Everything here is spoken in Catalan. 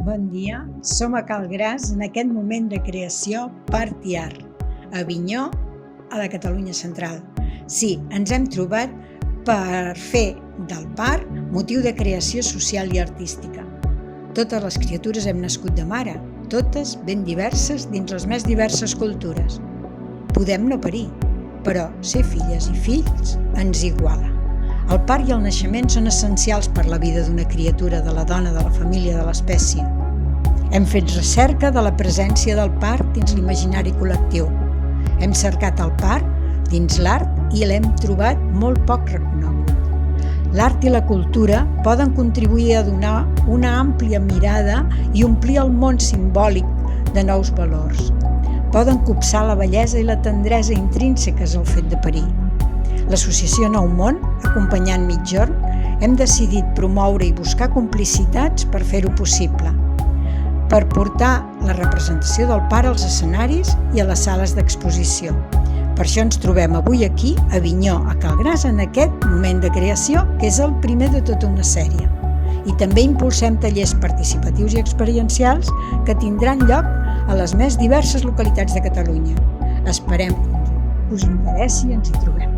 bon dia. Som a Cal Gras en aquest moment de creació Part i Art, a Avinyó, a la Catalunya central. Sí, ens hem trobat per fer del parc motiu de creació social i artística. Totes les criatures hem nascut de mare, totes ben diverses dins les més diverses cultures. Podem no parir, però ser filles i fills ens iguala. El part i el naixement són essencials per la vida d'una criatura, de la dona, de la família, de l'espècie. Hem fet recerca de la presència del part dins l'imaginari col·lectiu. Hem cercat el part dins l'art i l'hem trobat molt poc reconegut. L'art i la cultura poden contribuir a donar una àmplia mirada i omplir el món simbòlic de nous valors. Poden copsar la bellesa i la tendresa intrínseques al fet de parir. L'Associació Nou Món, acompanyant Migjorn, hem decidit promoure i buscar complicitats per fer-ho possible, per portar la representació del part als escenaris i a les sales d'exposició. Per això ens trobem avui aquí, a Avinyó, a Cal Gras, en aquest moment de creació, que és el primer de tota una sèrie. I també impulsem tallers participatius i experiencials que tindran lloc a les més diverses localitats de Catalunya. Esperem que us interessi i ens hi trobem.